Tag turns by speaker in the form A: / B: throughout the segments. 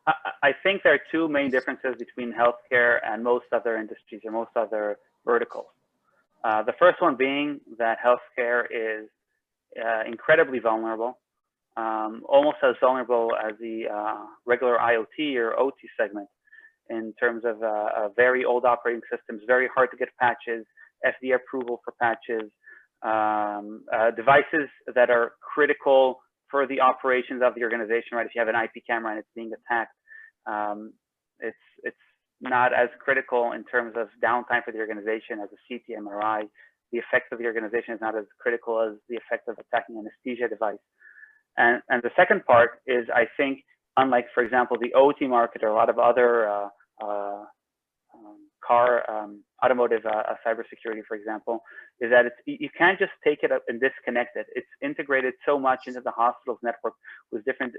A: I think there are two main differences between healthcare and most other industries or most other verticals. The first one being that healthcare is incredibly vulnerable, almost as vulnerable as the regular IoT or OT segment in terms of very old operating systems, very hard to get patches, FDA approval for patches, devices that are critical for the operations of the organization, right? If you have an IP camera and it's being attacked, it's not as critical in terms of downtime for the organization as a CT, MRI. The effect of the organization is not as critical as the effect of attacking an anesthesia device. And the second part is, I think, unlike, for example, the OT market or a lot of other automotive cybersecurity, for example, is that you can't just take it up and disconnect it. It's integrated so much into the hospital's network with different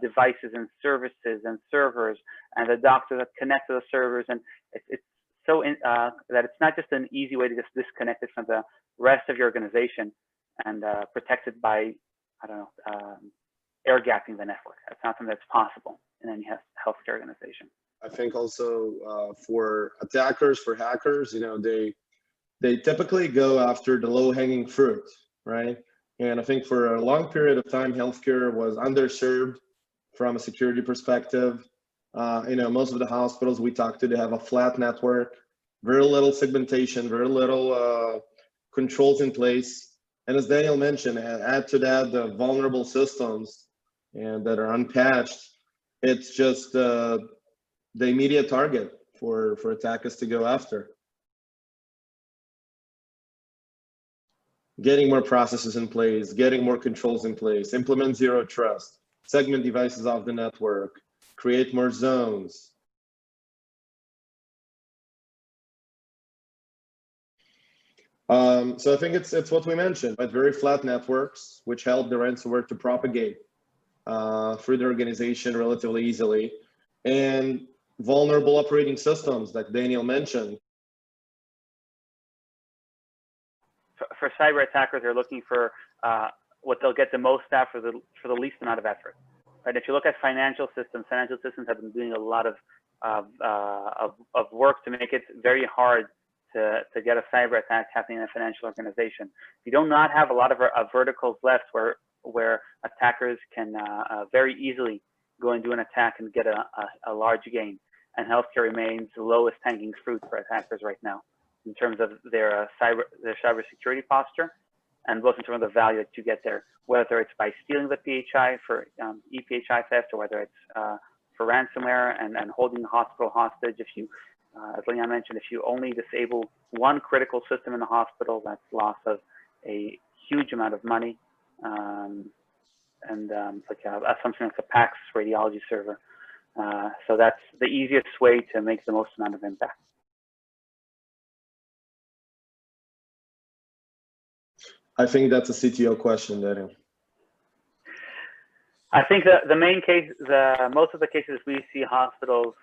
A: devices and services and servers and the doctors that connect to the servers. And it's so that it's not just an easy way to just disconnect it from the rest of your organization and protect it by, I don't know, air gapping the network. That's not something that's possible in any healthcare organization.
B: I think also for attackers, for hackers, you know, they typically go after the low-hanging fruit, right? And I think for a long period of time, healthcare was underserved from a security perspective. You know, most of the hospitals we talk to, they have a flat network, very little segmentation, very little controls in place. And as Daniel mentioned, add to that the vulnerable systems and that are unpatched, it's just the immediate target for attackers to go after. Getting more processes in place, getting more controls in place, implement zero trust, segment devices off the network, create more zones. So I think it's what we mentioned, but very flat networks, which help the ransomware to propagate through the organization relatively easily, and vulnerable operating systems, like Daniel mentioned.
A: For cyber attackers, they're looking for what they'll get the most out for the least amount of effort. Right? If you look at financial systems have been doing a lot of work to make it very hard to get a cyber attack happening in a financial organization. You do not have a lot of verticals left where attackers can very easily go and do an attack and get a large gain. And healthcare remains the lowest hanging fruit for attackers right now in terms of their cybersecurity posture, and both in terms of the value that you get there, whether it's by stealing the PHI for ePHI theft, or whether it's for ransomware and holding the hospital hostage. If you, as Leon mentioned, if you only disable one critical system in the hospital, that's loss of a huge amount of money. Like something like a PACS radiology server. So that's the easiest way to make the most amount of impact.
B: I think that's a CTO question, Daniel.
A: I think that the main case, most of the cases we see hospitals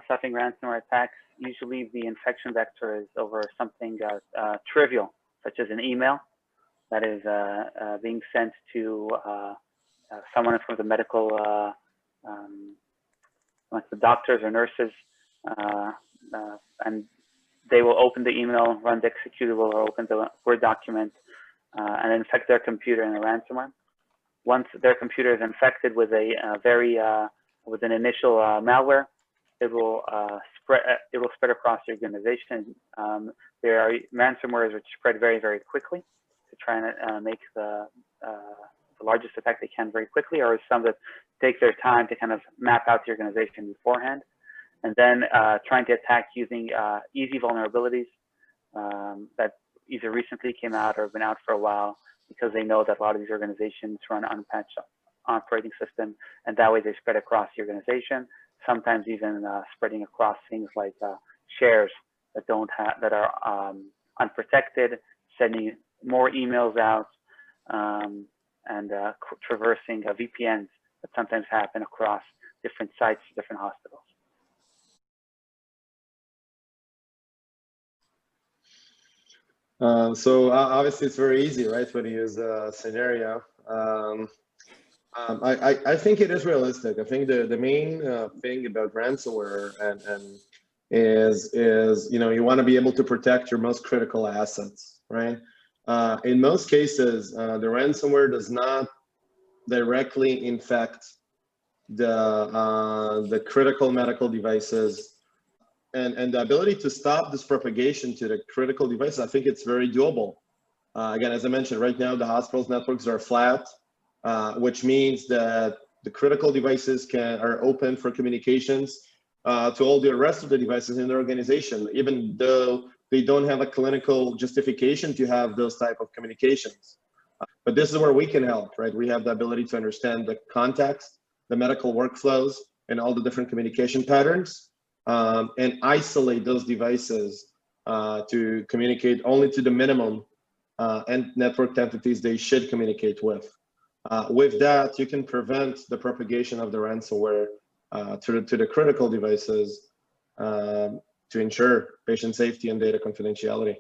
A: suffering ransomware attacks, usually the infection vector is over something trivial, such as an email that is being sent to someone from the medical, like the doctors or nurses, and they will open the email, run the executable, or open the Word document, and infect their computer in a ransomware. Once their computer is infected with with an initial malware, it will spread across the organization. There are ransomwares which spread very, very quickly to try and make the largest attack they can very quickly, or some that take their time to kind of map out the organization beforehand, and then trying to attack using easy vulnerabilities that either recently came out or have been out for a while, because they know that a lot of these organizations run unpatched operating system, and that way they spread across the organization, sometimes even spreading across things like shares that are unprotected, sending more emails out, and traversing VPNs that sometimes happen across different sites, different hospitals.
B: So obviously it's very easy, right, when you use Cynerio. I think it is realistic. I think the main thing about ransomware and is you want to be able to protect your most critical assets, right? In most cases, the ransomware does not directly infect the critical medical devices, and the ability to stop this propagation to the critical devices. I think it's very doable. Again, as I mentioned, right now the hospital's networks are flat, which means that the critical devices are open for communications to all the rest of the devices in the organization, even though they don't have a clinical justification to have those type of communications. But this is where we can help, right? We have the ability to understand the context, the medical workflows, and all the different communication patterns, and isolate those devices to communicate only to the minimum and network entities they should communicate with. With that, you can prevent the propagation of the ransomware to the critical devices to ensure patient safety and data confidentiality.